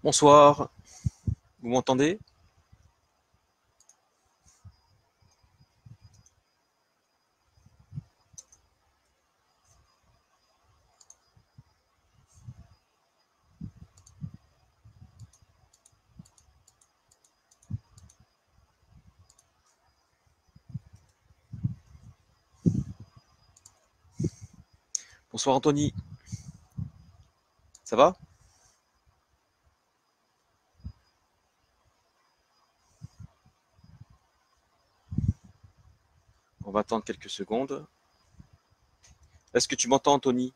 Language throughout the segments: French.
Bonsoir, vous m'entendez? Bonsoir Anthony, ça va? On va attendre quelques secondes. Est-ce que tu m'entends Anthony?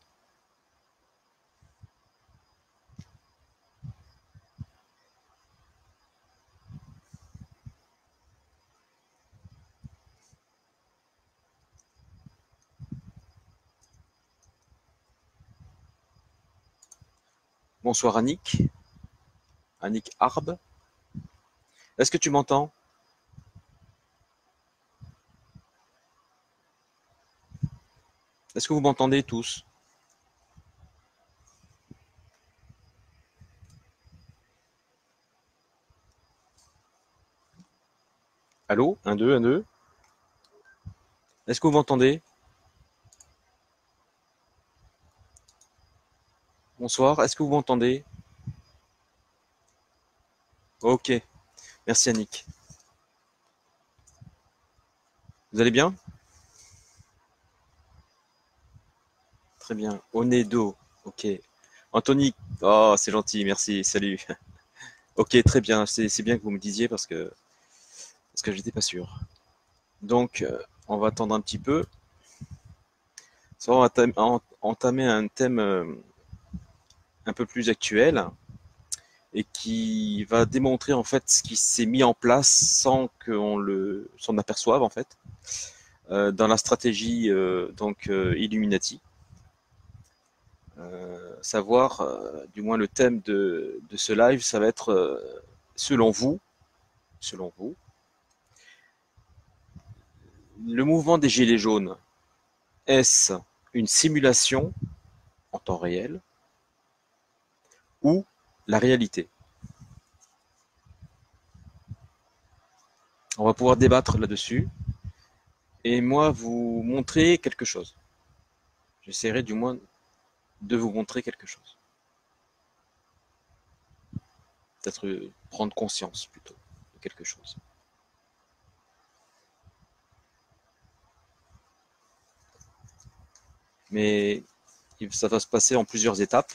Bonsoir Annick, Annick Arb. Est-ce que tu m'entends? Est-ce que vous m'entendez tous? Allô? 1, 2, 1, 2. Est-ce que vous m'entendez? Bonsoir, est-ce que vous m'entendez? Ok, merci Annick. Vous allez bien? Très bien. Onedo, ok. Anthony, oh c'est gentil, merci, salut. Ok, très bien, c'est bien que vous me disiez parce que j'étais pas sûr. Donc, on va attendre un petit peu. Ça, on va entamer un thème un peu plus actuel et qui va démontrer en fait ce qui s'est mis en place sans qu'on le s'en aperçoive en fait dans la stratégie Illuminati. Savoir, du moins le thème de ce live, ça va être selon vous, selon vous, le mouvement des Gilets jaunes, est-ce une simulation en temps réel ou la réalité? On va pouvoir débattre là-dessus et moi vous montrer quelque chose. J'essaierai du moins de vous montrer quelque chose. Peut-être prendre conscience plutôt de quelque chose. Mais ça va se passer en plusieurs étapes.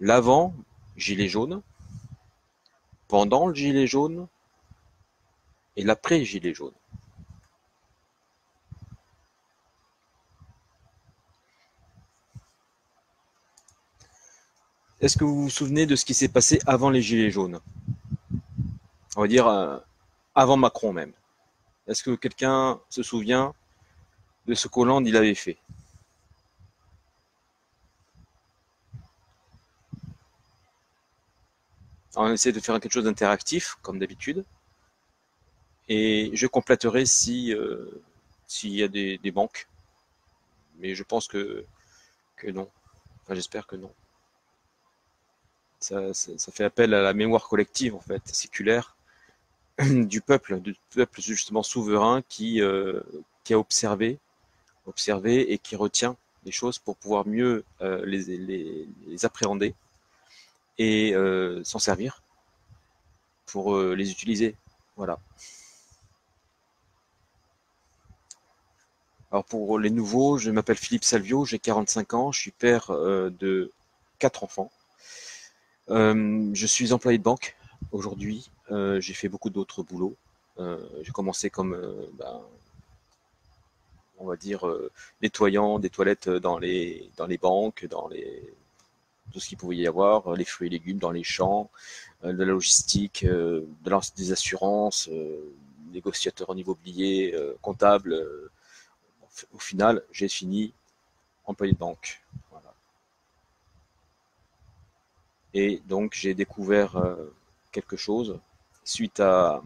L'avant, gilet jaune, pendant le gilet jaune et l'après gilet jaune. Est-ce que vous vous souvenez de ce qui s'est passé avant les gilets jaunes? On va dire avant Macron même. Est-ce que quelqu'un se souvient de ce qu'Hollande il avait fait? On essaie de faire quelque chose d'interactif, comme d'habitude, et je compléterai si s'il y a des manques, mais je pense que non. Enfin, j'espère que non. Ça fait appel à la mémoire collective, en fait, séculaire, du peuple justement souverain qui a observé et qui retient les choses pour pouvoir mieux les appréhender et s'en servir pour les utiliser. Voilà. Alors pour les nouveaux, je m'appelle Philippe Salvio, j'ai 45 ans, je suis père de 4 enfants. Je suis employé de banque aujourd'hui. J'ai fait beaucoup d'autres boulots. J'ai commencé comme, on va dire, nettoyant des toilettes dans les banques, tout ce qu'il pouvait y avoir, les fruits et légumes dans les champs, de la logistique, des assurances, négociateur en immobilier, comptable. Au final, j'ai fini employé de banque. Voilà. Et donc, j'ai découvert quelque chose suite à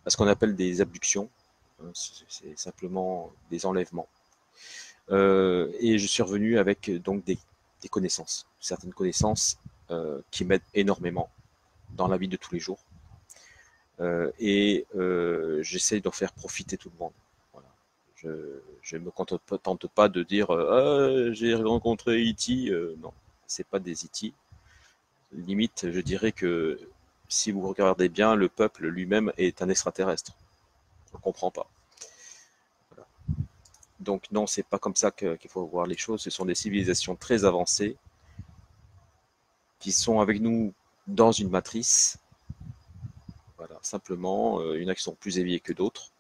ce qu'on appelle des abductions. C'est simplement des enlèvements. Et je suis revenu avec donc des connaissances, certaines connaissances qui m'aident énormément dans la vie de tous les jours. J'essaye d'en faire profiter tout le monde. Voilà. Je ne me contente pas de dire j'ai rencontré E.T. Non, c'est pas des E.T. Limite, je dirais que si vous regardez bien, le peuple lui-même est un extraterrestre. On ne comprend pas. Voilà. Donc non, c'est pas comme ça qu'il faut voir les choses. Ce sont des civilisations très avancées qui sont avec nous dans une matrice. Voilà, simplement, il y en a qui sont plus éveillés que d'autres.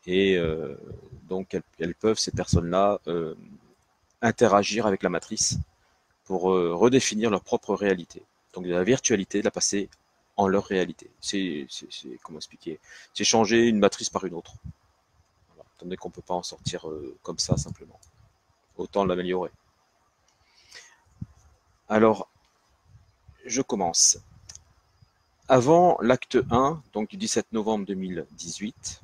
Et donc, elles peuvent, ces personnes-là, interagir avec la matrice pour redéfinir leur propre réalité. Donc, de la virtualité, de la passer en leur réalité. Comment expliquer? C'est changer une matrice par une autre. Voilà. Tandis qu'on ne peut pas en sortir comme ça, simplement. Autant l'améliorer. Alors, je commence. Avant l'acte 1, donc du 17 novembre 2018,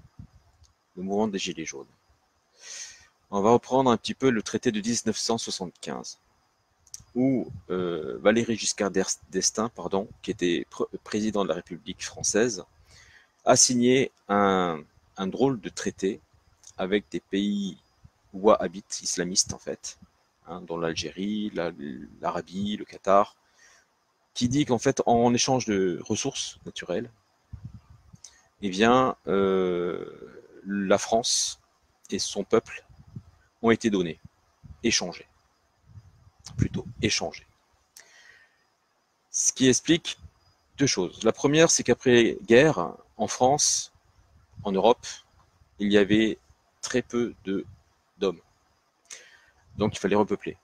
le mouvement des Gilets jaunes. On va reprendre un petit peu le traité de 1975, où Valéry Giscard d'Estaing, qui était président de la République française, a signé un drôle de traité avec des pays wahhabites, islamistes en fait, hein, dont l'Algérie, l'Arabie, le Qatar, qui dit qu'en fait, en échange de ressources naturelles, eh bien, la France et son peuple ont été donnés, échangés, plutôt échangés. Ce qui explique deux choses. La première, c'est qu'après-guerre, en France, en Europe, il y avait très peu d'hommes. Donc il fallait repeupler.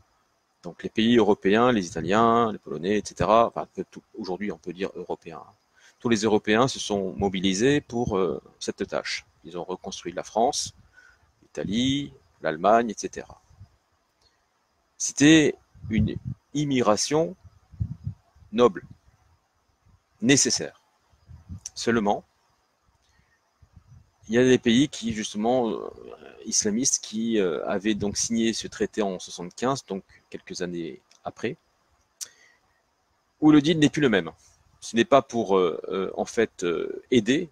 Donc les pays européens, les Italiens, les Polonais, etc., enfin, aujourd'hui on peut dire européens, tous les Européens se sont mobilisés pour cette tâche. Ils ont reconstruit la France, l'Italie, l'Allemagne, etc. C'était une immigration noble, nécessaire. Seulement, il y a des pays qui, justement, islamistes, qui avaient donc signé ce traité en 75, donc quelques années après, où le deal n'est plus le même. Ce n'est pas pour, en fait, aider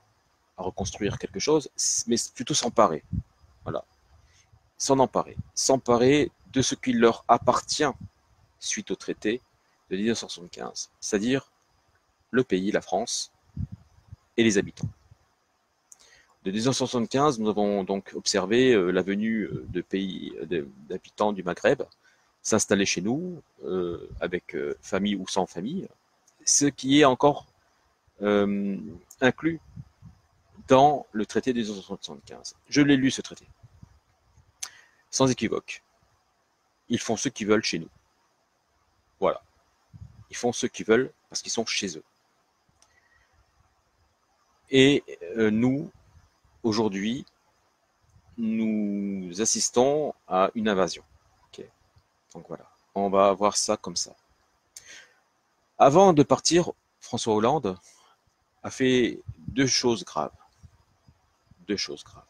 à reconstruire quelque chose, mais plutôt s'emparer. Voilà. S'emparer de ce qui leur appartient suite au traité de 1975, c'est-à-dire le pays, la France, et les habitants. De 1975, nous avons donc observé la venue de pays d'habitants du Maghreb s'installer chez nous, avec famille ou sans famille, ce qui est encore inclus dans le traité de 1975. Je l'ai lu, ce traité, sans équivoque. Ils font ce qu'ils veulent chez nous. Voilà. Ils font ce qu'ils veulent parce qu'ils sont chez eux. Et nous, aujourd'hui, nous assistons à une invasion. Okay. Donc voilà, on va voir ça comme ça. Avant de partir, François Hollande a fait deux choses graves. Deux choses graves.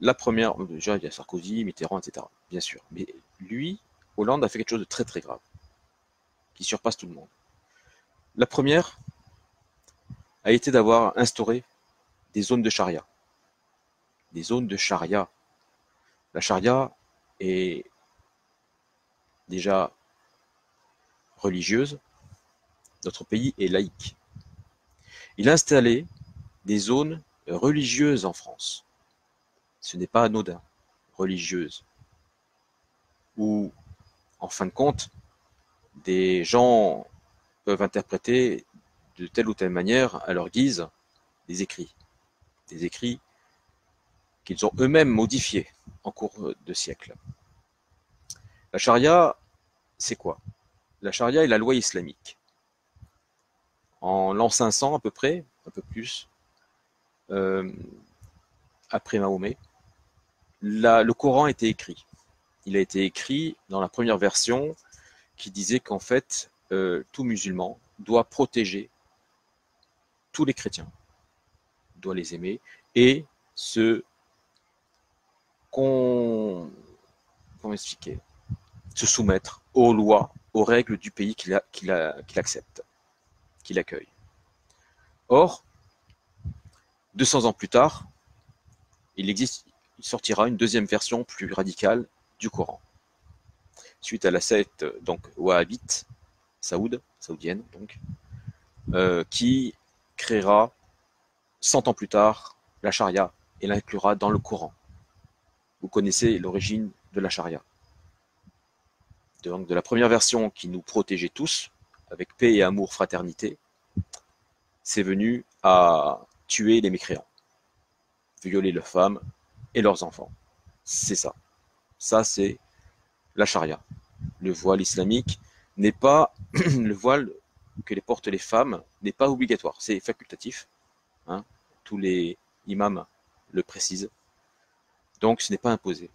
La première, déjà il y a Sarkozy, Mitterrand, etc. Bien sûr. Mais lui, Hollande a fait quelque chose de très très grave, qui surpasse tout le monde. La première a été d'avoir instauré des zones de charia. Des zones de charia. La charia est déjà religieuse. Notre pays est laïque. Il a installé des zones religieuses en France. Ce n'est pas anodin, religieuses. Où, en fin de compte, des gens peuvent interpréter de telle ou telle manière, à leur guise, des écrits. Des écrits qu'ils ont eux-mêmes modifiés en cours de siècles. La charia, c'est quoi? La charia est la loi islamique. En l'an 500 à peu près, un peu plus, après Mahomet, le Coran a été écrit. Il a été écrit dans la première version qui disait qu'en fait, tout musulman doit protéger tous les chrétiens, doit les aimer et se comment expliquer, se soumettre aux lois, aux règles du pays qu'il accepte, qu'il accueille. Or, 200 ans plus tard, il sortira une deuxième version plus radicale du Coran. Suite à la secte donc wahhabite, saoudienne donc, qui créera 100 ans plus tard la charia et l'inclura dans le Coran. Vous connaissez l'origine de la charia. Donc de la première version qui nous protégeait tous, avec paix et amour, fraternité, c'est venu à tuer les mécréants, violer leurs femmes et leurs enfants. C'est ça. Ça, c'est la charia. Le voile islamique n'est pas le voile que les portent les femmes n'est pas obligatoire, c'est facultatif. Hein. Tous les imams le précisent. Donc ce n'est pas imposé.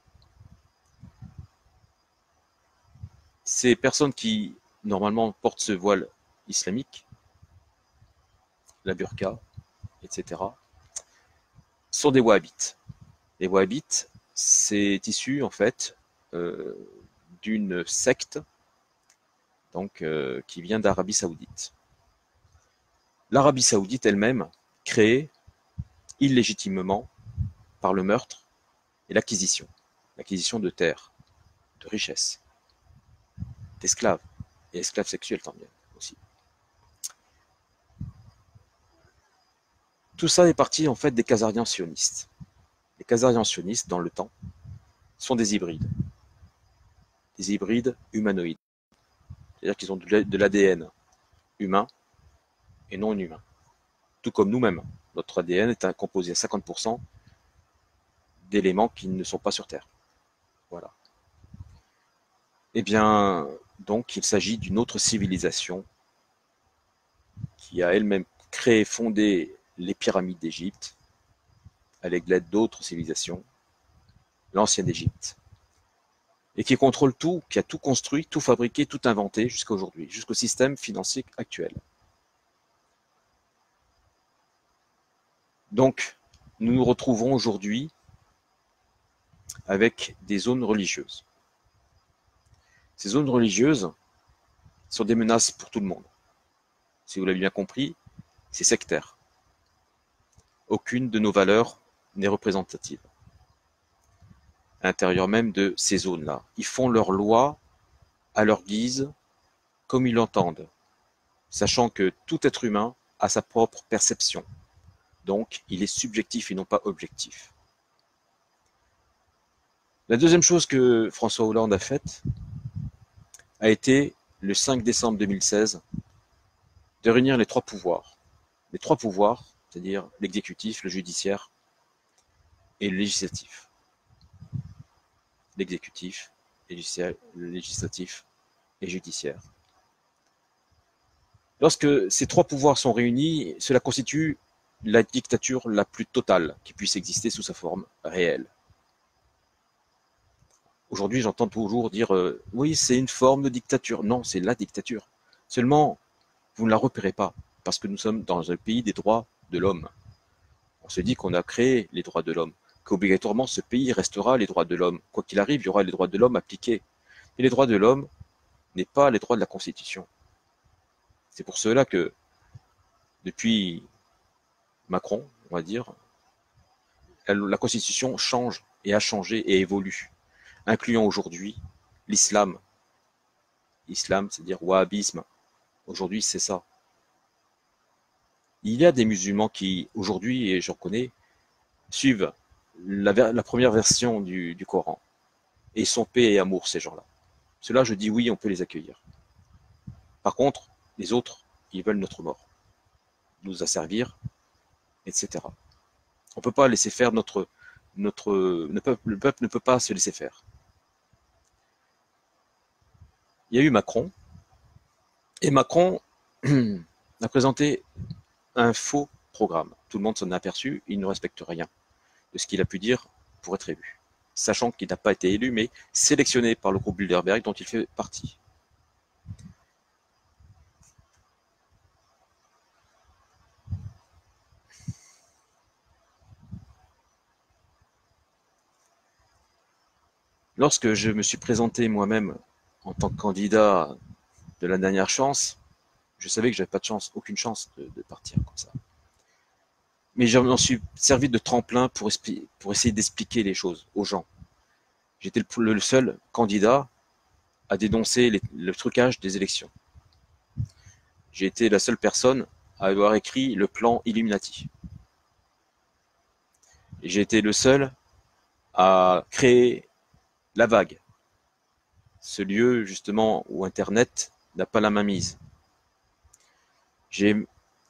Ces personnes qui normalement portent ce voile islamique, la burqa, etc., sont des wahhabites. Les wahhabites, c'est issu en fait d'une secte donc, qui vient d'Arabie Saoudite. L'Arabie Saoudite elle-même, créée illégitimement par le meurtre et l'acquisition de terres, de richesses, d'esclaves, et esclaves sexuels tant bien aussi. Tout ça est parti en fait des Khazariens sionistes. Les Khazariens sionistes, dans le temps, sont des hybrides humanoïdes. C'est-à-dire qu'ils ont de l'ADN humain et non humain. Tout comme nous-mêmes. Notre ADN est composé à 50% d'éléments qui ne sont pas sur Terre. Voilà. Eh bien, donc, il s'agit d'une autre civilisation qui a elle-même créé, fondé les pyramides d'Égypte avec l'aide d'autres civilisations, l'ancienne Égypte, et qui contrôle tout, qui a tout construit, tout fabriqué, tout inventé jusqu'à aujourd'hui, jusqu'au système financier actuel. Donc, nous nous retrouvons aujourd'hui avec des zones religieuses. Ces zones religieuses sont des menaces pour tout le monde. Si vous l'avez bien compris, c'est sectaire. Aucune de nos valeurs n'est représentative. À l'intérieur même de ces zones-là. Ils font leurs lois à leur guise, comme ils l'entendent, sachant que tout être humain a sa propre perception. Donc, il est subjectif et non pas objectif. La deuxième chose que François Hollande a faite a été, le 5 décembre 2016, de réunir les trois pouvoirs. Les trois pouvoirs, c'est-à-dire l'exécutif, le judiciaire et le législatif. L'exécutif, le législatif et judiciaire. Lorsque ces trois pouvoirs sont réunis, cela constitue la dictature la plus totale qui puisse exister sous sa forme réelle. Aujourd'hui, j'entends toujours dire oui, c'est une forme de dictature. Non, c'est la dictature. Seulement, vous ne la repérez pas, parce que nous sommes dans un pays des droits de l'homme. On se dit qu'on a créé les droits de l'homme, qu'obligatoirement ce pays restera les droits de l'homme. Quoi qu'il arrive, il y aura les droits de l'homme appliqués. Mais les droits de l'homme n'est pas les droits de la Constitution. C'est pour cela que, depuis Macron, on va dire, la Constitution change et a changé et évolue, incluant aujourd'hui l'islam. Islam, c'est-à-dire wahhabisme. Aujourd'hui, c'est ça. Il y a des musulmans qui, aujourd'hui, et j'en connais, suivent la première version du Coran. Et ils sont paix et amour, ces gens-là. Cela, je dis oui, on peut les accueillir. Par contre, les autres, ils veulent notre mort, nous asservir, etc. On ne peut pas laisser faire le peuple ne peut pas se laisser faire. Il y a eu Macron, et Macron a présenté un faux programme. Tout le monde s'en est aperçu, il ne respecte rien de ce qu'il a pu dire pour être élu. Sachant qu'il n'a pas été élu, mais sélectionné par le groupe Bilderberg dont il fait partie. Lorsque je me suis présenté moi-même en tant que candidat de la dernière chance, je savais que j'avais pas de chance, aucune chance de partir comme ça. Mais j'en suis servi de tremplin pour essayer d'expliquer les choses aux gens. J'étais le seul candidat à dénoncer le trucage des élections. J'ai été la seule personne à avoir écrit le plan Illuminati. Et j'ai été le seul à créer la vague, ce lieu justement où Internet n'a pas la main mise.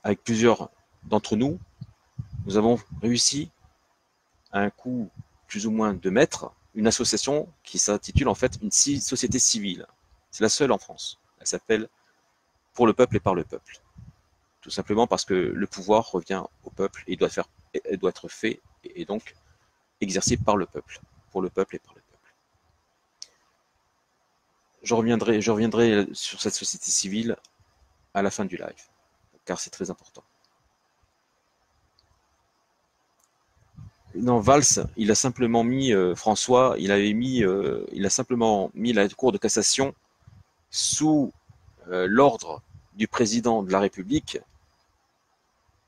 Avec plusieurs d'entre nous, nous avons réussi à un coût plus ou moins de maître une association qui s'intitule en fait une société civile. C'est la seule en France. Elle s'appelle Pour le peuple et par le peuple. Tout simplement parce que le pouvoir revient au peuple et il doit être fait et donc exercé par le peuple, pour le peuple et par le peuple. Je reviendrai sur cette société civile à la fin du live, car c'est très important. Non, Valls, il a simplement mis François, il a simplement mis la Cour de cassation sous l'ordre du président de la République,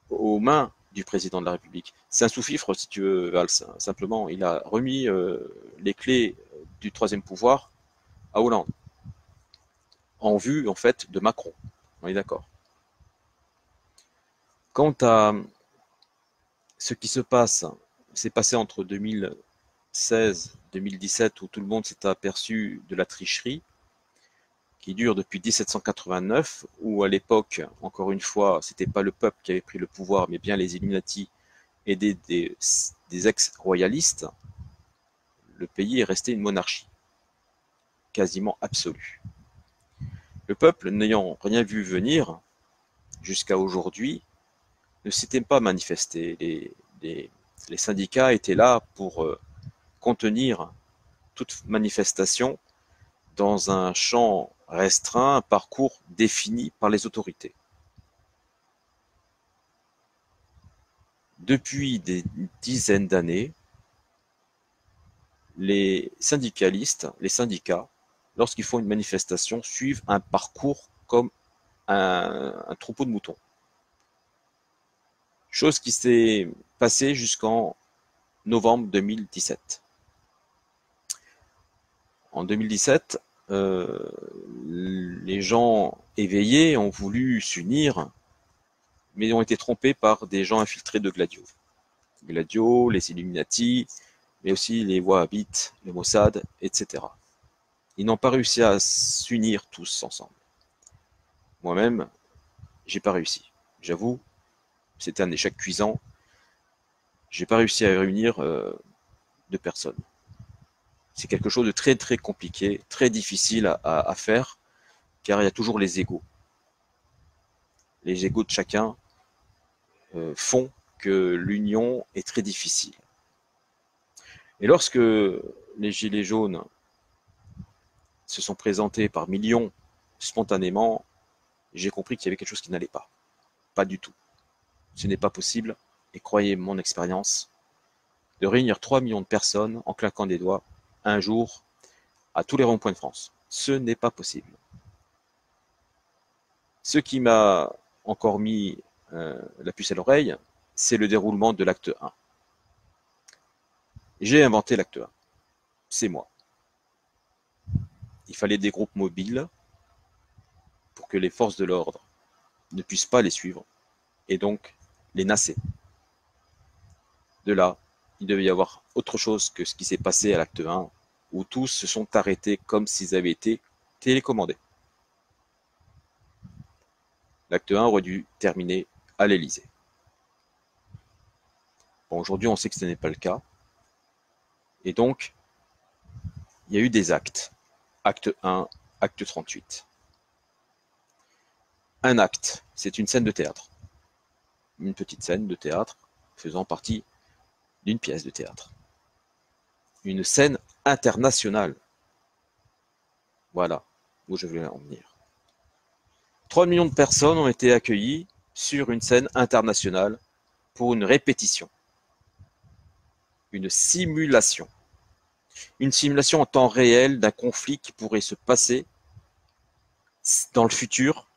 aux mains du président de la République. C'est un sous-fifre, si tu veux, Valls. Simplement, il a remis les clés du troisième pouvoir à Hollande, en vue, en fait, de Macron. On est d'accord. Quant à ce qui s'est passé entre 2016 et 2017, où tout le monde s'est aperçu de la tricherie, qui dure depuis 1789, où à l'époque, encore une fois, c'était pas le peuple qui avait pris le pouvoir, mais bien les Illuminati et des ex-royalistes, le pays est resté une monarchie, quasiment absolue. Le peuple, n'ayant rien vu venir, jusqu'à aujourd'hui, ne s'était pas manifesté. Les syndicats étaient là pour contenir toute manifestation dans un champ restreint, un parcours défini par les autorités. Depuis des dizaines d'années, les syndicalistes, les syndicats, lorsqu'ils font une manifestation, suivent un parcours comme un troupeau de moutons. Chose qui s'est passée jusqu'en novembre 2017. En 2017, les gens éveillés ont voulu s'unir, mais ont été trompés par des gens infiltrés de Gladio. Gladio, les Illuminati, mais aussi les Wahhabites, le Mossad, etc. Ils n'ont pas réussi à s'unir tous ensemble. Moi-même, j'ai pas réussi. J'avoue, c'était un échec cuisant. J'ai pas réussi à réunir deux personnes. C'est quelque chose de très très compliqué, très difficile à faire, car il y a toujours les égos. Les égos de chacun font que l'union est très difficile. Et lorsque les gilets jaunes se sont présentés par millions spontanément, j'ai compris qu'il y avait quelque chose qui n'allait pas. Pas du tout. Ce n'est pas possible, et croyez mon expérience, de réunir 3 millions de personnes en claquant des doigts un jour à tous les ronds-points de France. Ce n'est pas possible. Ce qui m'a encore mis la puce à l'oreille, c'est le déroulement de l'acte 1. J'ai inventé l'acte 1. C'est moi. Il fallait des groupes mobiles pour que les forces de l'ordre ne puissent pas les suivre et donc les nasser. De là, il devait y avoir autre chose que ce qui s'est passé à l'acte 1, où tous se sont arrêtés comme s'ils avaient été télécommandés. L'acte 1 aurait dû terminer à l'Élysée. Bon, aujourd'hui, on sait que ce n'est pas le cas. Et donc, il y a eu des actes. Acte 1, acte 38. Un acte, c'est une scène de théâtre. Une petite scène de théâtre faisant partie d'une pièce de théâtre. Une scène internationale. Voilà où je voulais en venir. 3 millions de personnes ont été accueillies sur une scène internationale pour une répétition. Une simulation. Une simulation en temps réel d'un conflit qui pourrait se passer dans le futur,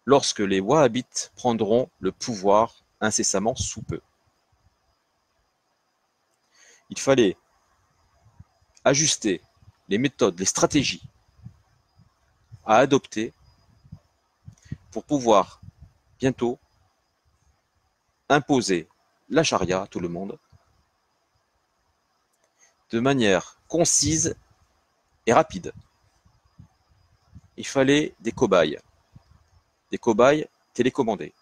lorsque les Wahhabites prendront le pouvoir incessamment sous peu. Il fallait ajuster les méthodes, les stratégies à adopter pour pouvoir bientôt imposer la charia à tout le monde de manière concise et rapide. Il fallait des cobayes télécommandés.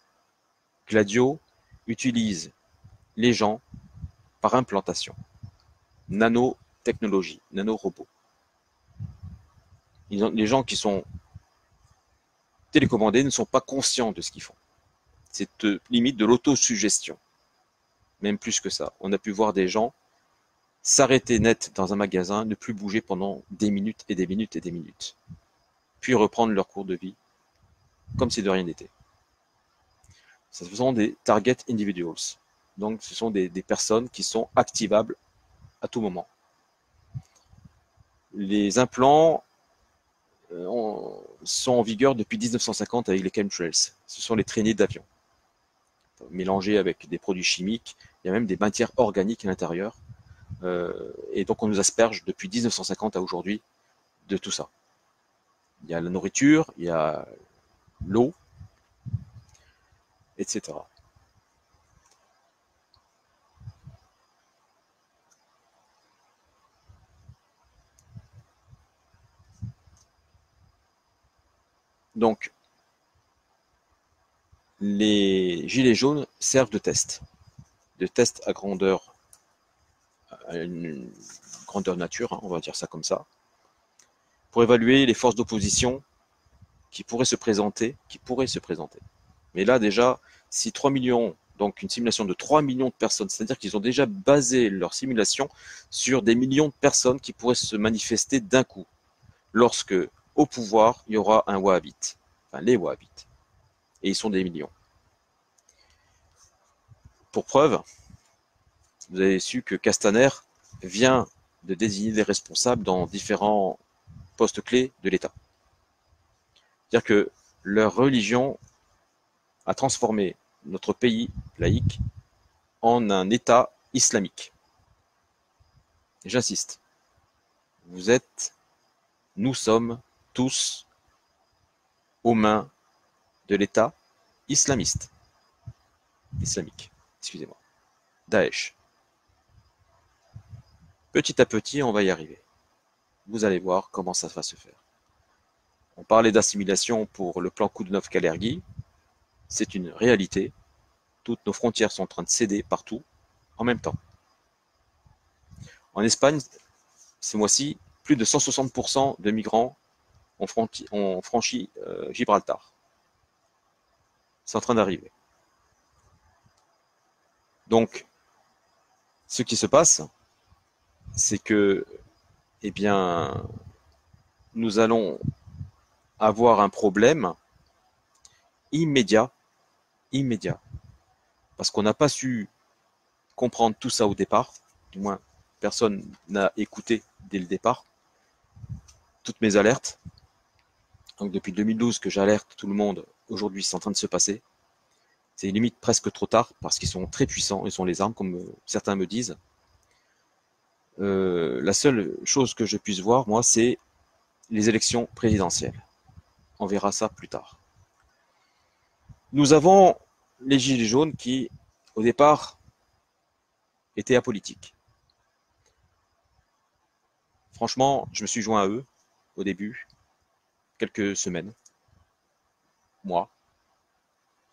Gladio utilise les gens par implantation. Nanotechnologie, nanorobots. Les gens qui sont télécommandés ne sont pas conscients de ce qu'ils font. C'est limite de l'autosuggestion. Même plus que ça. On a pu voir des gens s'arrêter net dans un magasin, ne plus bouger pendant des minutes et des minutes et des minutes. Puis reprendre leur cours de vie comme si de rien n'était. Ce sont des target individuals. Donc ce sont des personnes qui sont activables à tout moment. Les implants sont en vigueur depuis 1950 avec les chemtrails. Ce sont les traînées d'avion. Mélangés avec des produits chimiques, il y a même des matières organiques à l'intérieur. Et donc on nous asperge depuis 1950 à aujourd'hui de tout ça. Il y a la nourriture, il y a l'eau, etc. Donc, les gilets jaunes servent de test à une grandeur nature, hein, on va dire ça comme ça, pour évaluer les forces d'opposition qui pourraient se présenter. Mais là déjà, si 3 millions, donc une simulation de 3 millions de personnes, c'est-à-dire qu'ils ont déjà basé leur simulation sur des millions de personnes qui pourraient se manifester d'un coup, lorsque au pouvoir il y aura un wahhabite, enfin les wahhabites, et ils sont des millions. Pour preuve, vous avez su que Castaner vient de désigner des responsables dans différents postes clés de l'État. C'est-à-dire que leur religion a transformé notre pays laïque en un État islamique. J'insiste, nous sommes tous aux mains de l'État islamique, excusez-moi, Daesh. Petit à petit, on va y arriver. Vous allez voir comment ça va se faire. On parlait d'assimilation pour le plan Koudnov-Kalergi. C'est une réalité. Toutes nos frontières sont en train de céder partout, en même temps. En Espagne, ce mois-ci, plus de 160% de migrants ont franchi Gibraltar. C'est en train d'arriver. Donc, ce qui se passe, c'est que, eh bien, nous allons avoir un problème immédiat, parce qu'on n'a pas su comprendre tout ça au départ, du moins personne n'a écouté dès le départ toutes mes alertes. Donc depuis 2012 que j'alerte tout le monde, aujourd'hui c'est en train de se passer. C'est limite presque trop tard parce qu'ils sont très puissants, ils sont les armes comme certains me disent. La seule chose que je puisse voir, moi, c'est les élections présidentielles. On verra ça plus tard. Nous avons les Gilets jaunes qui, au départ, étaient apolitiques. Franchement, je me suis joint à eux au début, quelques semaines, mois,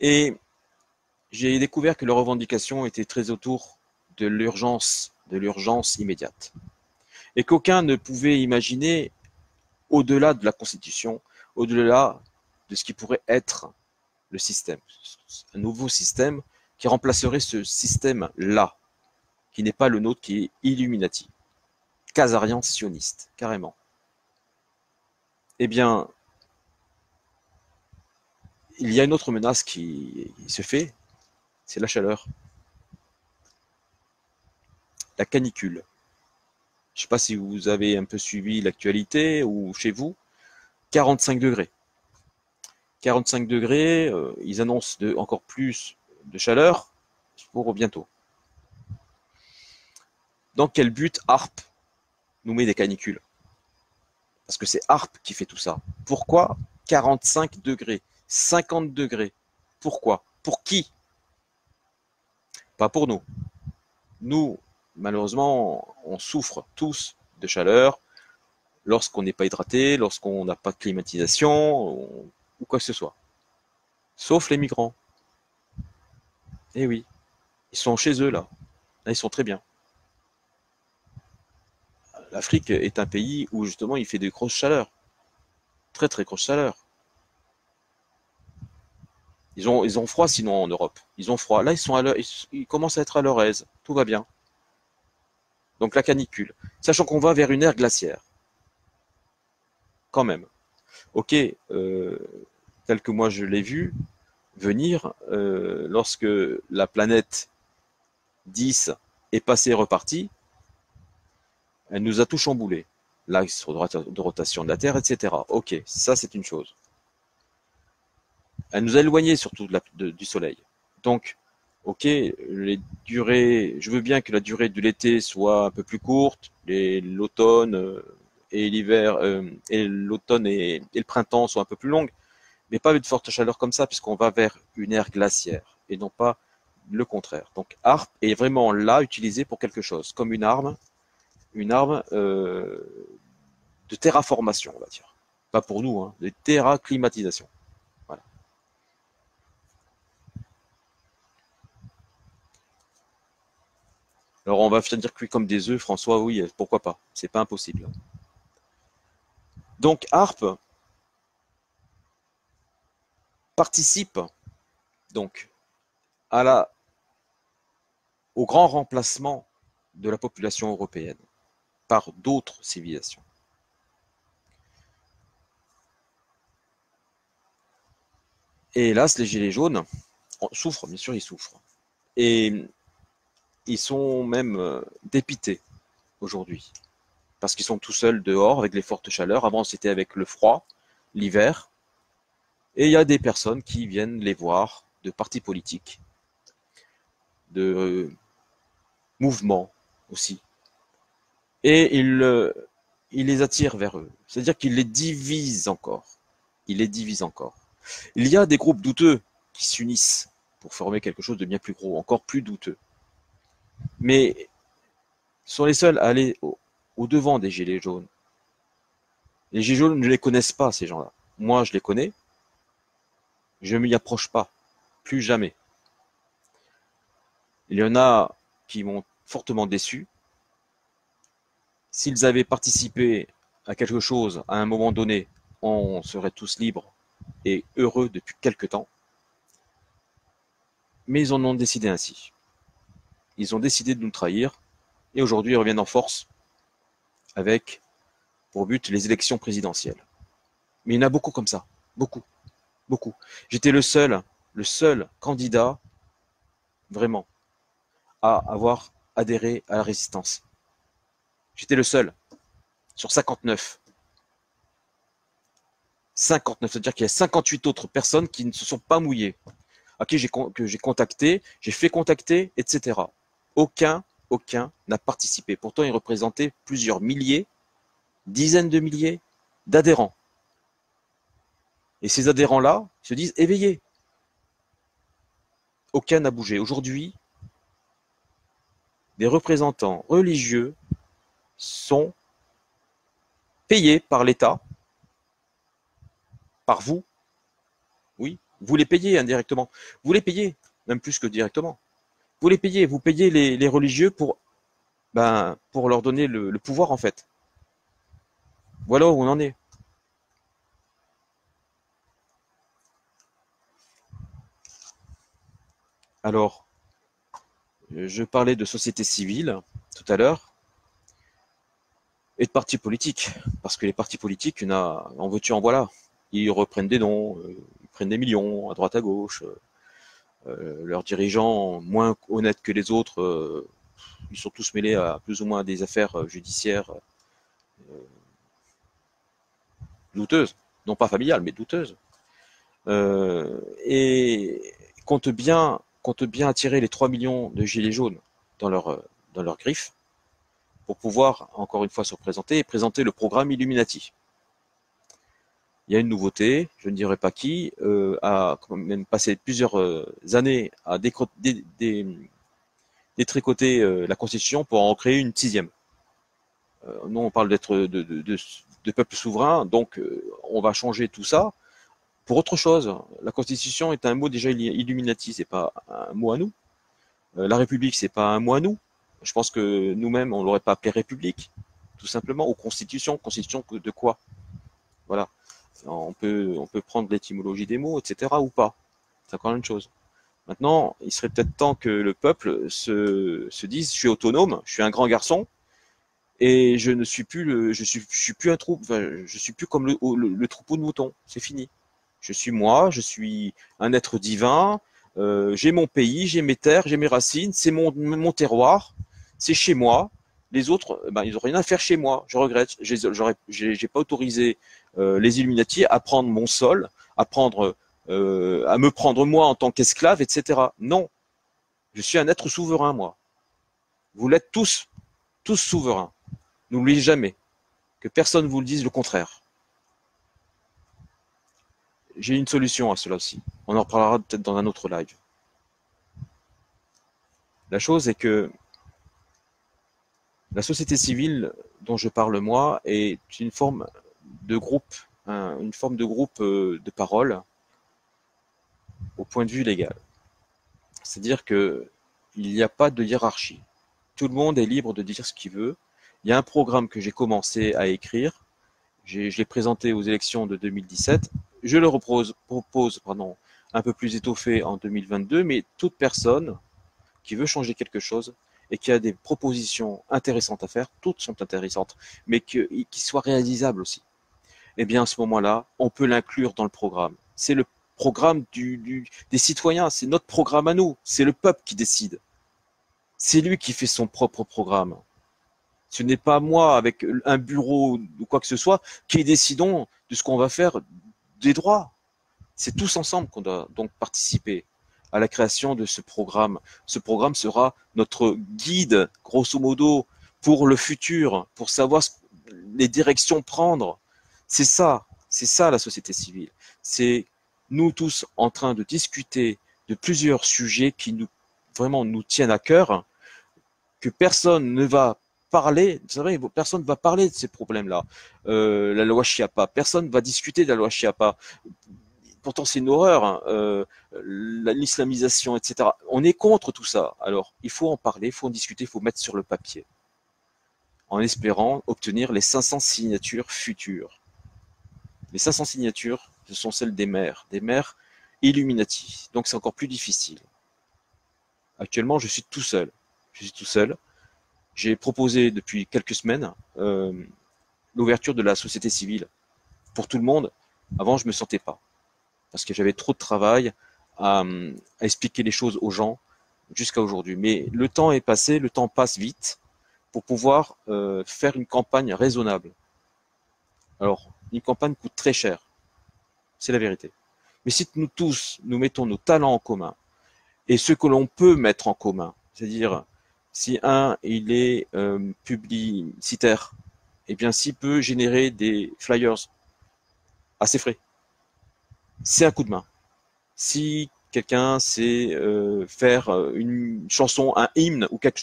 et j'ai découvert que leurs revendications étaient très autour de l'urgence immédiate, et qu'aucun ne pouvait imaginer au-delà de la Constitution, au-delà de ce qui pourrait être le système, un nouveau système qui remplacerait ce système-là, qui n'est pas le nôtre, qui est Illuminati, Khazarian sioniste, carrément. Eh bien, il y a une autre menace qui se fait, c'est la chaleur, la canicule. Je ne sais pas si vous avez un peu suivi l'actualité ou chez vous, 45 degrés. 45 degrés, ils annoncent encore plus de chaleur pour bientôt. Dans quel but ARP nous met des canicules? Parce que c'est ARP qui fait tout ça. Pourquoi 45 degrés, 50 degrés? Pourquoi? Pour qui? Pas pour nous. Nous, malheureusement, on souffre tous de chaleur lorsqu'on n'est pas hydraté, lorsqu'on n'a pas de climatisation ou quoi que ce soit. Sauf les migrants. Eh oui, ils sont chez eux là. Là, ils sont très bien. L'Afrique est un pays où justement il fait de grosses chaleurs. Très très grosses chaleurs. Ils ont froid sinon en Europe. Ils ont froid. Là, ils commencent à être à leur aise. Tout va bien. Donc la canicule. Sachant qu'on va vers une ère glaciaire. Quand même. Ok, tel que moi je l'ai vu venir, lorsque la planète 10 est passée et repartie, elle nous a tout chamboulé. L'axe de rotation de la Terre, etc. Ok, ça c'est une chose. Elle nous a éloignés surtout du Soleil. Donc, ok, les durées, je veux bien que la durée de l'été soit un peu plus courte, l'automne et l'hiver, et l'automne et le printemps soient un peu plus longues, mais pas de forte chaleur comme ça, puisqu'on va vers une ère glaciaire, et non pas le contraire. Donc ARP est vraiment là utilisé pour quelque chose, comme une arme de terraformation, on va dire. Pas pour nous, hein, de terraclimatisation. Voilà. Alors on va finir cuit comme des œufs, François, oui, pourquoi pas, c'est pas impossible. Donc ARP participe donc au grand remplacement de la population européenne par d'autres civilisations. Et hélas, les gilets jaunes souffrent, bien sûr, ils souffrent. Et ils sont même dépités aujourd'hui. Parce qu'ils sont tout seuls dehors avec les fortes chaleurs. Avant, c'était avec le froid, l'hiver. Et il y a des personnes qui viennent les voir, de partis politiques, de mouvements aussi. Et ils les attirent vers eux. C'est-à-dire qu'ils les divisent encore. Ils les divisent encore. Il y a des groupes douteux qui s'unissent pour former quelque chose de bien plus gros, encore plus douteux. Mais ils sont les seuls à aller au devant des gilets jaunes. Les gilets jaunes ne les connaissent pas, ces gens-là. Moi, je les connais. Je ne m'y approche pas. Plus jamais. Il y en a qui m'ont fortement déçu. S'ils avaient participé à quelque chose à un moment donné, on serait tous libres et heureux depuis quelque temps. Mais ils en ont décidé ainsi. Ils ont décidé de nous trahir et aujourd'hui ils reviennent en force avec pour but les élections présidentielles. Mais il y en a beaucoup comme ça. Beaucoup. Beaucoup. J'étais le seul candidat vraiment à avoir adhéré à la résistance. J'étais le seul sur 59. 59, c'est-à-dire qu'il y a 58 autres personnes qui ne se sont pas mouillées, à qui j'ai contacté, j'ai fait contacter, etc. Aucun n'a participé. Pourtant, ils représentaient plusieurs milliers, dizaines de milliers d'adhérents. Et ces adhérents-là se disent éveillés. Aucun n'a bougé. Aujourd'hui, des représentants religieux sont payés par l'État, par vous, oui, vous les payez indirectement. Vous les payez, même plus que directement. Vous les payez, vous payez les religieux pour leur donner le pouvoir en fait. Voilà où on en est. Alors, je parlais de société civile tout à l'heure et de partis politiques. Parce que les partis politiques, en veux-tu, en voilà. Ils reprennent des noms, ils prennent des millions à droite à gauche. Leurs dirigeants, moins honnêtes que les autres, ils sont tous mêlés à plus ou moins des affaires judiciaires douteuses. Non pas familiales, mais douteuses. et compte bien attirer les 3 millions de gilets jaunes dans leur griffe pour pouvoir, encore une fois, se représenter et présenter le programme Illuminati. Il y a une nouveauté, je ne dirai pas qui, a quand même passé plusieurs années à détricoter la Constitution pour en créer une sixième. Nous, on parle d'être de peuple souverain, donc on va changer tout ça pour autre chose. La Constitution est un mot déjà Illuminati, c'est pas un mot à nous. La République, c'est pas un mot à nous. Je pense que nous-mêmes, on l'aurait pas appelé République, tout simplement, ou Constitution. Constitution de quoi? Voilà. On peut prendre l'étymologie des mots, etc. ou pas. C'est encore une chose. Maintenant, il serait peut-être temps que le peuple se dise, je suis autonome, je suis un grand garçon, et je ne suis plus je suis plus un troupeau, enfin, je suis plus comme le troupeau de moutons. C'est fini. Je suis moi, je suis un être divin. J'ai mon pays, j'ai mes terres, j'ai mes racines, c'est mon terroir, c'est chez moi. Les autres, ben, ils n'ont rien à faire chez moi. Je regrette. J'ai pas autorisé les Illuminati à prendre mon sol, à me prendre moi en tant qu'esclave, etc. Non, je suis un être souverain, moi. Vous l'êtes tous souverains. N'oubliez jamais que personne vous le dise le contraire. J'ai une solution à cela aussi. On en reparlera peut-être dans un autre live. La chose est que la société civile dont je parle moi est une forme de groupe, une forme de groupe de parole au point de vue légal. C'est-à-dire que il n'y a pas de hiérarchie. Tout le monde est libre de dire ce qu'il veut. Il y a un programme que j'ai commencé à écrire. Je l'ai présenté aux élections de 2017. Je le propose un peu plus étoffé en 2022, mais toute personne qui veut changer quelque chose et qui a des propositions intéressantes à faire, toutes sont intéressantes, mais qui soient réalisables aussi, eh bien à ce moment-là, on peut l'inclure dans le programme. C'est le programme des citoyens, c'est notre programme à nous, c'est le peuple qui décide. C'est lui qui fait son propre programme. Ce n'est pas moi, avec un bureau ou quoi que ce soit, qui décidons de ce qu'on va faire des droits. C'est tous ensemble qu'on doit donc participer à la création de ce programme. Ce programme sera notre guide, grosso modo, pour le futur, pour savoir les directions prendre. C'est ça la société civile. C'est nous tous en train de discuter de plusieurs sujets qui vraiment nous tiennent à cœur, que personne ne va parler, vous savez, personne ne va parler de ces problèmes-là. La loi Chiappa, personne ne va discuter de la loi Chiappa. Pourtant, c'est une horreur, hein, l'islamisation, etc. On est contre tout ça. Alors, il faut en parler, il faut en discuter, il faut mettre sur le papier, en espérant obtenir les 500 signatures futures. Les 500 signatures, ce sont celles des maires Illuminati. Donc, c'est encore plus difficile. Actuellement, je suis tout seul. Je suis tout seul. J'ai proposé depuis quelques semaines l'ouverture de la société civile pour tout le monde. Avant, je me sentais pas parce que j'avais trop de travail à expliquer les choses aux gens jusqu'à aujourd'hui. Mais le temps est passé, le temps passe vite pour pouvoir faire une campagne raisonnable. Alors, une campagne coûte très cher, c'est la vérité. Mais si nous tous, nous mettons nos talents en commun et ce que l'on peut mettre en commun, c'est-à-dire si il est publicitaire, eh bien s'il peut générer des flyers à ses frais, c'est un coup de main. Si quelqu'un sait faire une chanson, un hymne ou quelque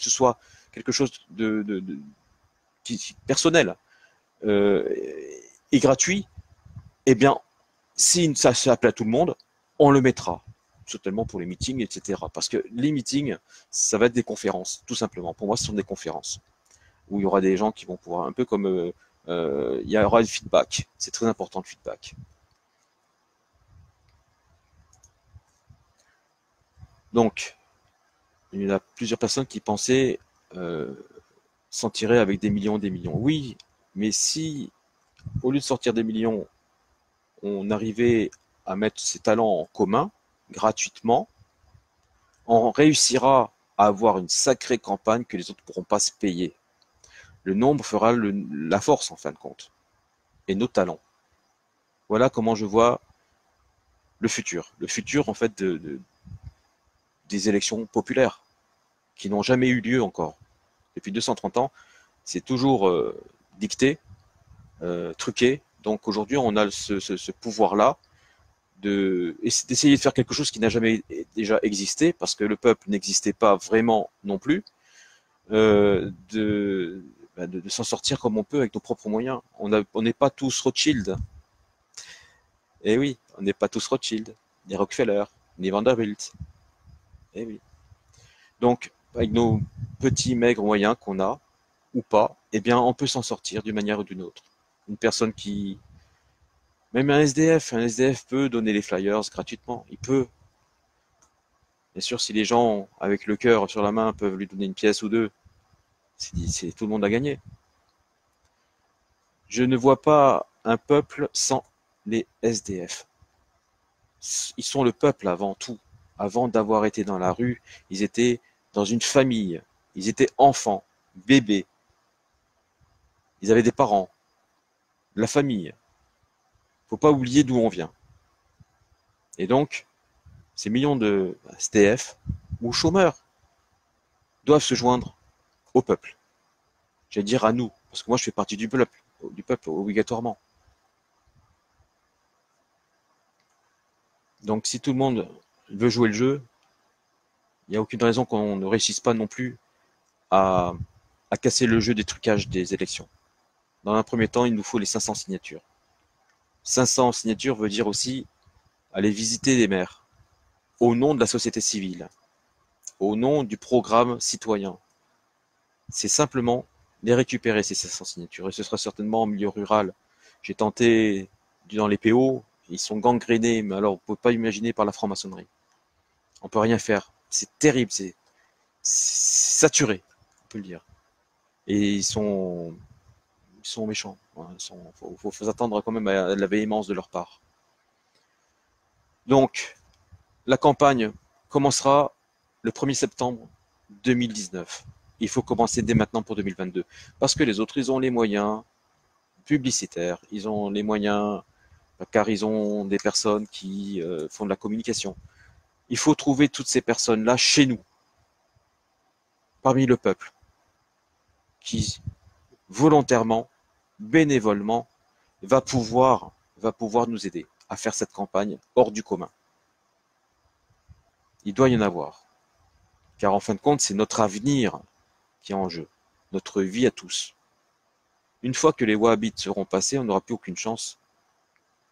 chose qui personnel et gratuit, eh bien, si ça s'appelle à tout le monde, on le mettra. Certainement pour les meetings, etc. Parce que les meetings, ça va être des conférences, tout simplement. Pour moi, ce sont des conférences où il y aura des gens qui vont pouvoir, un peu comme il y aura du feedback. C'est très important le feedback. Donc, il y a plusieurs personnes qui pensaient s'en tirer avec des millions et des millions. Oui, mais si, au lieu de sortir des millions, on arrivait à mettre ses talents en commun, gratuitement, on réussira à avoir une sacrée campagne que les autres ne pourront pas se payer. Le nombre fera la force, en fin de compte, et nos talents. Voilà comment je vois Le futur en fait des élections populaires qui n'ont jamais eu lieu encore. Depuis 230 ans, c'est toujours dicté, truqué. Donc aujourd'hui, on a ce pouvoir-là d'essayer de faire quelque chose qui n'a jamais déjà existé, parce que le peuple n'existait pas vraiment non plus, de s'en sortir comme on peut avec nos propres moyens. On n'est pas tous Rothschild. Eh oui, on n'est pas tous Rothschild, ni Rockefeller, ni Vanderbilt. Eh oui. Donc, avec nos petits maigres moyens qu'on a, ou pas, eh bien, on peut s'en sortir d'une manière ou d'une autre. Une personne qui, même un SDF peut donner les flyers gratuitement. Il peut. Bien sûr, si les gens, avec le cœur sur la main, peuvent lui donner une pièce ou deux, c'est tout le monde a gagné. Je ne vois pas un peuple sans les SDF. Ils sont le peuple avant tout. Avant d'avoir été dans la rue, ils étaient dans une famille. Ils étaient enfants, bébés. Ils avaient des parents, la famille. Faut pas oublier d'où on vient. Et donc, ces millions de SDF ou chômeurs doivent se joindre au peuple. J'allais dire à nous, parce que moi je fais partie du peuple obligatoirement. Donc si tout le monde veut jouer le jeu, il n'y a aucune raison qu'on ne réussisse pas non plus à, à casser le jeu des trucages des élections. Dans un premier temps, il nous faut les 500 signatures. 500 signatures veut dire aussi aller visiter les maires, au nom de la société civile, au nom du programme citoyen. C'est simplement les récupérer, ces 500 signatures. Et ce sera certainement en milieu rural. J'ai tenté dans les PO, ils sont gangrénés, mais alors on ne peut pas imaginer par la franc-maçonnerie. On ne peut rien faire. C'est terrible, c'est saturé, on peut le dire. Et ils sont méchants. Faut s'attendre quand même à la véhémence de leur part. Donc, la campagne commencera le 1er septembre 2019. Il faut commencer dès maintenant pour 2022. Parce que les autres, ils ont les moyens publicitaires, ils ont les moyens, car ils ont des personnes qui font de la communication. Il faut trouver toutes ces personnes-là chez nous, parmi le peuple, qui volontairement, bénévolement, va pouvoir nous aider à faire cette campagne hors du commun. Il doit y en avoir. Car en fin de compte, c'est notre avenir qui est en jeu, notre vie à tous. Une fois que les Wahhabites seront passés, on n'aura plus aucune chance,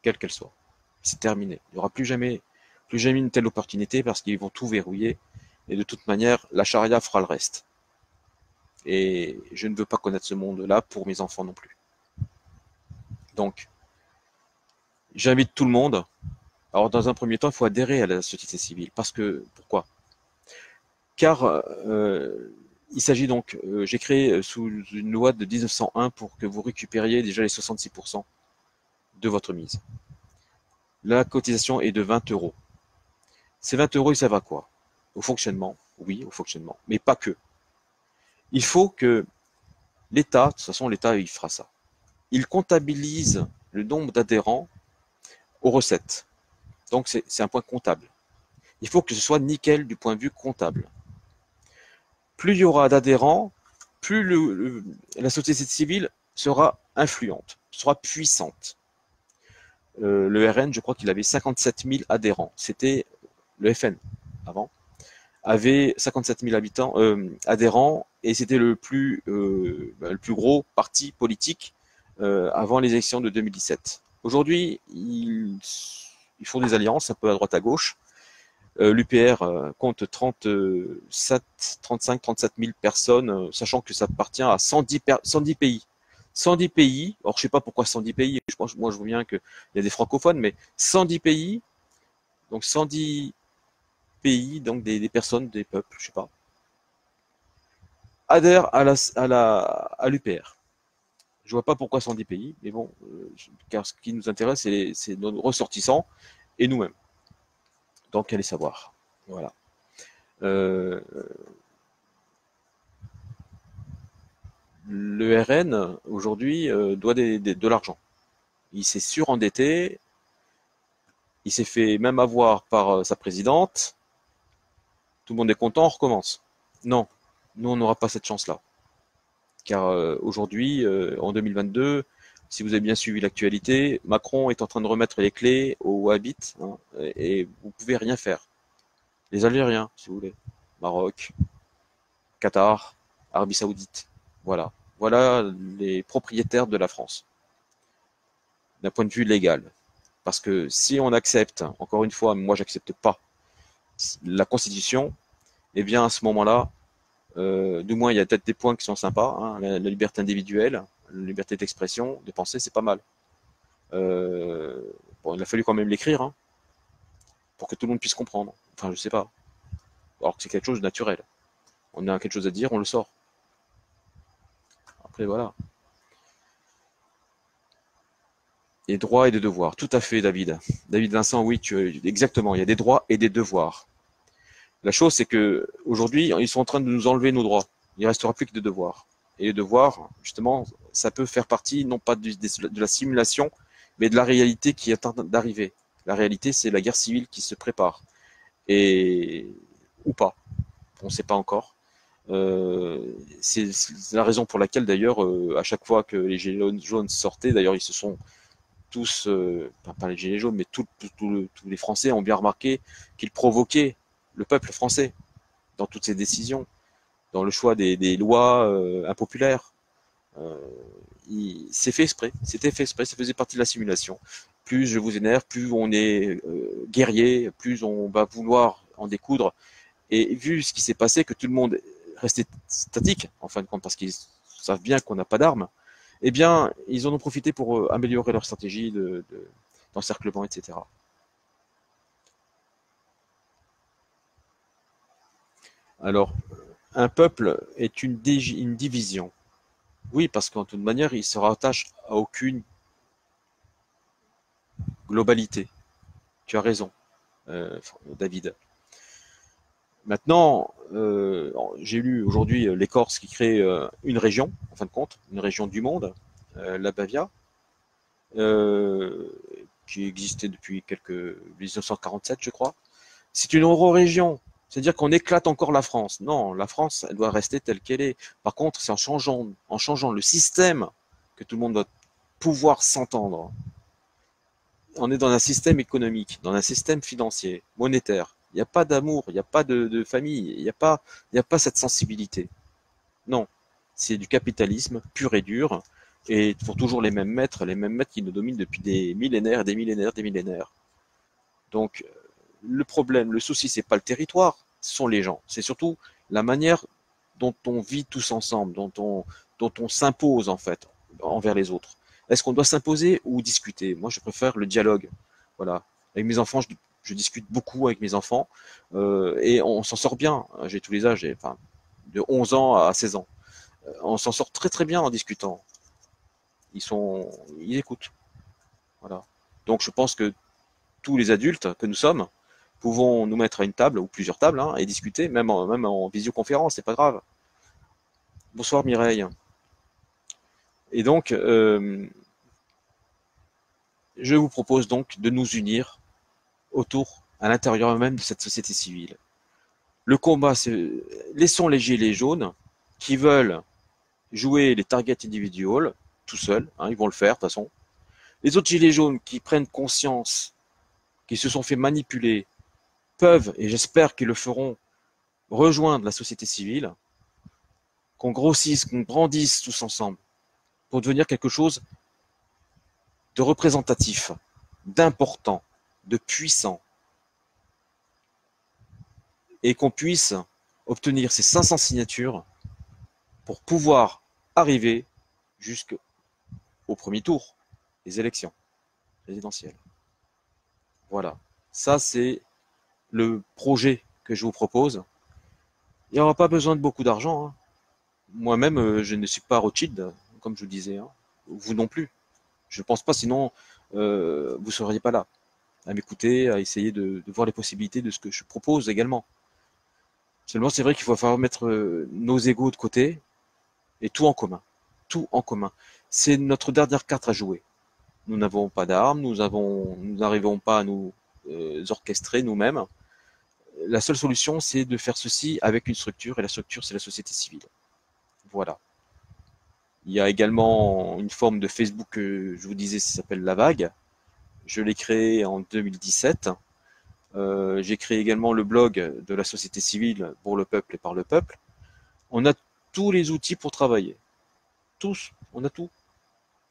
quelle qu'elle soit. C'est terminé. Il n'y aura plus jamais une telle opportunité parce qu'ils vont tout verrouiller. Et de toute manière, la charia fera le reste. Et je ne veux pas connaître ce monde-là pour mes enfants non plus. Donc, j'invite tout le monde. Alors, dans un premier temps, il faut adhérer à la société civile. Parce que, pourquoi? Car il s'agit donc, j'ai créé sous une loi de 1901 pour que vous récupériez déjà les 66% de votre mise. La cotisation est de 20 euros. Ces 20 euros, ils servent à quoi? Au fonctionnement, oui, au fonctionnement, mais pas que. Il faut que l'État, de toute façon, l'État, il fera ça. Il comptabilise le nombre d'adhérents aux recettes. Donc, c'est un point comptable. Il faut que ce soit nickel du point de vue comptable. Plus il y aura d'adhérents, plus la société civile sera influente, sera puissante. Le RN, je crois qu'il avait 57 000 adhérents. C'était le FN avant, avait 57 000 adhérents, et c'était le plus gros parti politique avant les élections de 2017. Aujourd'hui, ils font des alliances un peu à droite à gauche. L'UPR compte 35-37 000 personnes, sachant que ça appartient à 110 pays. 110 pays, or je sais pas pourquoi 110 pays, moi je vois bien qu'il y a des francophones, mais 110 pays, donc 110 pays, donc des personnes, des peuples, je sais pas, adhèrent à l'UPR. Je vois pas pourquoi 110 pays, mais bon, car ce qui nous intéresse, c'est nos ressortissants et nous-mêmes. Donc allez savoir. Voilà. Euh, le RN aujourd'hui doit de l'argent. Il s'est surendetté, Il s'est fait même avoir par sa présidente. Tout le monde est content, on recommence. Non, nous on n'aura pas cette chance-là. Car aujourd'hui, en 2022, si vous avez bien suivi l'actualité, Macron est en train de remettre les clés aux Wahhabites, hein, et vous pouvez rien faire. Les Algériens, si vous voulez, Maroc, Qatar, Arabie Saoudite, voilà. Voilà les propriétaires de la France, d'un point de vue légal. Parce que si on accepte, encore une fois, moi j'accepte pas la Constitution, eh bien à ce moment-là, du moins il y a peut-être des points qui sont sympas, hein, la liberté individuelle, la liberté d'expression, de penser, c'est pas mal. Euh, bon, il a fallu quand même l'écrire, hein, pour que tout le monde puisse comprendre. Enfin, je sais pas. Alors que c'est quelque chose de naturel. On a quelque chose à dire, on le sort. Après, voilà. Et droits et des devoirs. Tout à fait, David. David Vincent, oui, exactement. Il y a des droits et des devoirs. La chose, c'est que aujourd'hui, ils sont en train de nous enlever nos droits. Il ne restera plus que des devoirs. Et les devoirs, justement, ça peut faire partie, non pas de la simulation, mais de la réalité qui est en train d'arriver. La réalité, c'est la guerre civile qui se prépare. Et ou pas, on ne sait pas encore. C'est la raison pour laquelle, d'ailleurs, à chaque fois que les gilets jaunes sortaient, d'ailleurs, ils se sont tous, pas les gilets jaunes, mais tous les Français ont bien remarqué qu'ils provoquaient le peuple français dans toutes ses décisions, dans le choix des lois impopulaires. Euh, c'est fait exprès, c'était fait exprès, ça faisait partie de la simulation. Plus je vous énerve, plus on est guerrier, plus on va vouloir en découdre. Et vu ce qui s'est passé, que tout le monde restait statique, en fin de compte, parce qu'ils savent bien qu'on n'a pas d'armes, eh bien, ils en ont profité pour améliorer leur stratégie d'encerclement, etc. Alors, un peuple est une division. Oui, parce qu'en toute manière, il se rattache à aucune globalité. Tu as raison, David. Maintenant, j'ai lu aujourd'hui les Corses qui créent une région, en fin de compte, une région du monde, la Bavia, euh, qui existait depuis 1947, je crois. C'est une euro-région. C'est-à-dire qu'on éclate encore la France. Non, la France, elle doit rester telle qu'elle est. Par contre, c'est en changeant le système que tout le monde doit pouvoir s'entendre. On est dans un système économique, dans un système financier, monétaire. Il n'y a pas d'amour, il n'y a pas de famille, il n'y a pas cette sensibilité. Non, c'est du capitalisme pur et dur, et pour toujours les mêmes maîtres qui nous dominent depuis des millénaires, des millénaires, des millénaires. Donc, le problème, le souci, c'est pas le territoire, ce sont les gens. C'est surtout la manière dont on vit tous ensemble, dont on s'impose en fait envers les autres. Est-ce qu'on doit s'imposer ou discuter? Moi, je préfère le dialogue. Voilà. Avec mes enfants, je discute beaucoup avec mes enfants, et on s'en sort bien. J'ai tous les âges, enfin, de 11 ans à 16 ans. On s'en sort très très bien en discutant. Ils écoutent. Voilà. Donc, je pense que tous les adultes que nous sommes pouvons nous mettre à une table ou plusieurs tables, hein, et discuter, même en visioconférence, c'est pas grave. Bonsoir Mireille. Et donc, je vous propose donc de nous unir autour, à l'intérieur même de cette société civile. Le combat, c'est laissons les gilets jaunes qui veulent jouer les targets individuels tout seuls, hein, ils vont le faire de toute façon. Les autres gilets jaunes qui prennent conscience, qui se sont fait manipuler, peuvent, et j'espère qu'ils le feront, rejoindre la société civile, qu'on grossisse, qu'on grandisse tous ensemble, pour devenir quelque chose de représentatif, d'important, de puissant, et qu'on puisse obtenir ces 500 signatures pour pouvoir arriver jusqu'au premier tour des élections présidentielles. Voilà. Ça, c'est le projet que je vous propose. Il n'y aura pas besoin de beaucoup d'argent, hein. Moi-même, je ne suis pas Rothschild, comme je vous disais, hein. Vous non plus. Je ne pense pas, sinon vous ne seriez pas là à m'écouter, à essayer de voir les possibilités de ce que je propose également. Seulement, c'est vrai qu'il faut falloir mettre nos égos de côté et tout en commun. Tout en commun. C'est notre dernière carte à jouer. Nous n'avons pas d'armes, nous n'arrivons pas à nous orchestrer nous-mêmes. La seule solution, c'est de faire ceci avec une structure, et la structure, c'est la société civile. Voilà. Il y a également une forme de Facebook que je vous disais, ça s'appelle La Vague. Je l'ai créé en 2017. J'ai créé également le blog de la société civile pour le peuple et par le peuple. On a tous les outils pour travailler. Tous, on a tout.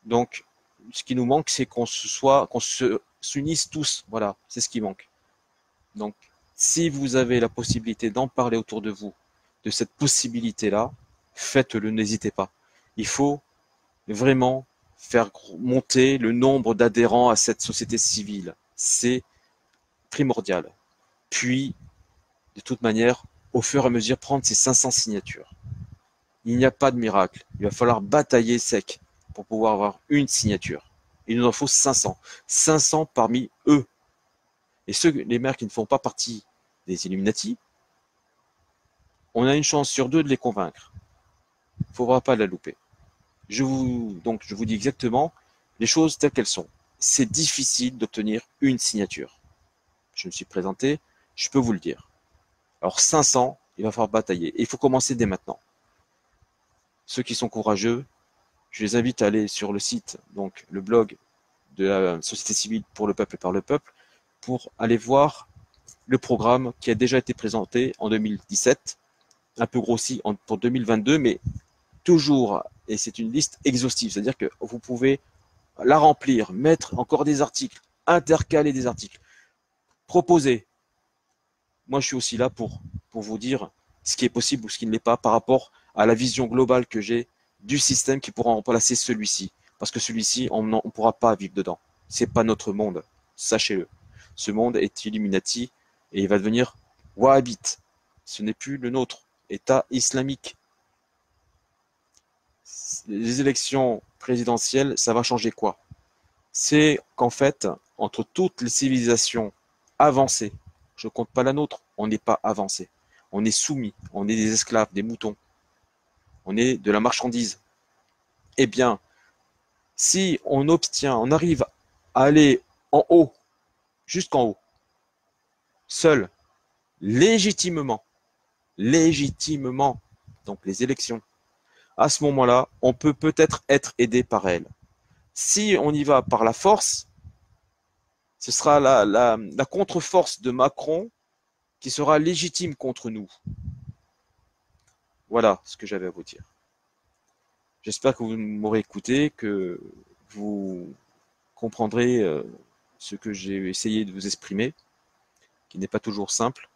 Donc, ce qui nous manque, c'est qu'on s'unisse tous. Voilà, c'est ce qui manque. Donc, si vous avez la possibilité d'en parler autour de vous, de cette possibilité-là, faites-le, n'hésitez pas. Il faut vraiment faire monter le nombre d'adhérents à cette société civile. C'est primordial. Puis, de toute manière, au fur et à mesure, prendre ces 500 signatures. Il n'y a pas de miracle. Il va falloir batailler sec pour pouvoir avoir une signature. Il nous en faut 500. 500 parmi eux. Et les maires qui ne font pas partie des Illuminati, on a une chance sur deux de les convaincre. Il ne faudra pas la louper. Donc, je vous dis exactement les choses telles qu'elles sont. C'est difficile d'obtenir une signature. Je me suis présenté, je peux vous le dire. Alors 500, il va falloir batailler. Et il faut commencer dès maintenant. Ceux qui sont courageux, je les invite à aller sur le site, donc le blog de la Société civile pour le peuple et par le peuple, pour aller voir le programme qui a déjà été présenté en 2017, un peu grossi pour 2022, mais toujours, et c'est une liste exhaustive, c'est-à-dire que vous pouvez la remplir, mettre encore des articles, intercaler des articles, proposer. Moi, je suis aussi là pour vous dire ce qui est possible ou ce qui ne l'est pas par rapport à la vision globale que j'ai du système qui pourra remplacer celui-ci. Parce que celui-ci, on ne pourra pas vivre dedans. C'est pas notre monde, sachez-le. Ce monde est Illuminati et il va devenir wahhabite. Ce n'est plus le nôtre, État islamique. Les élections présidentielles, ça va changer quoi? C'est qu'en fait, entre toutes les civilisations avancées, je ne compte pas la nôtre, on n'est pas avancé. On est soumis, on est des esclaves, des moutons. On est de la marchandise. Eh bien, si on arrive à aller en haut, jusqu'en haut, seul, légitimement, donc les élections, à ce moment-là, on peut peut-être être aidé par elles. Si on y va par la force, ce sera la contre-force de Macron qui sera légitime contre nous. Voilà ce que j'avais à vous dire. J'espère que vous m'aurez écouté, que vous comprendrez ce que j'ai essayé de vous exprimer, qui n'est pas toujours simple,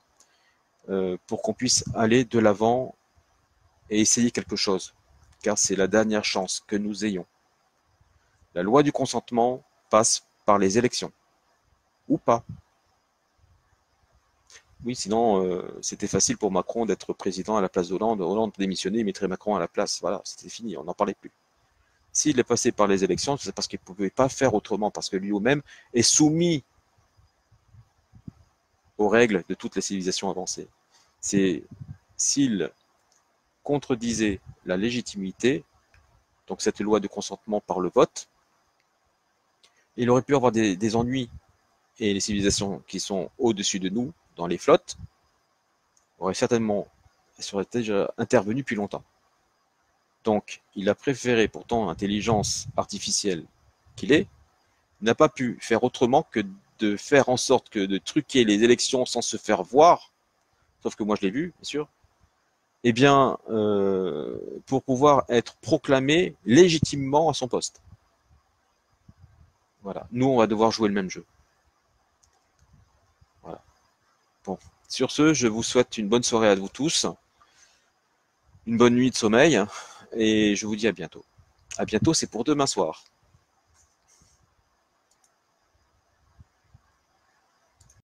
pour qu'on puisse aller de l'avant et essayer quelque chose, car c'est la dernière chance que nous ayons. La loi du consentement passe par les élections, ou pas. Oui, sinon, c'était facile pour Macron d'être président à la place d'Hollande. Hollande démissionnait, il mettrait Macron à la place. Voilà, c'était fini, on n'en parlait plus. S'il est passé par les élections, c'est parce qu'il ne pouvait pas faire autrement, parce que lui-même est soumis aux règles de toutes les civilisations avancées. C'est s'il contredisait la légitimité, donc cette loi de consentement par le vote, il aurait pu avoir des ennuis. Et les civilisations qui sont au-dessus de nous, dans les flottes, seraient déjà intervenues depuis longtemps. Donc, il a préféré, pourtant, l'intelligence artificielle qu'il est, n'a pas pu faire autrement que de faire en sorte que de truquer les élections sans se faire voir, sauf que moi je l'ai vu, bien sûr, eh bien, pour pouvoir être proclamé légitimement à son poste. Voilà. Nous, on va devoir jouer le même jeu. Voilà. Bon. Sur ce, je vous souhaite une bonne soirée à vous tous, une bonne nuit de sommeil, et je vous dis à bientôt. À bientôt, c'est pour demain soir.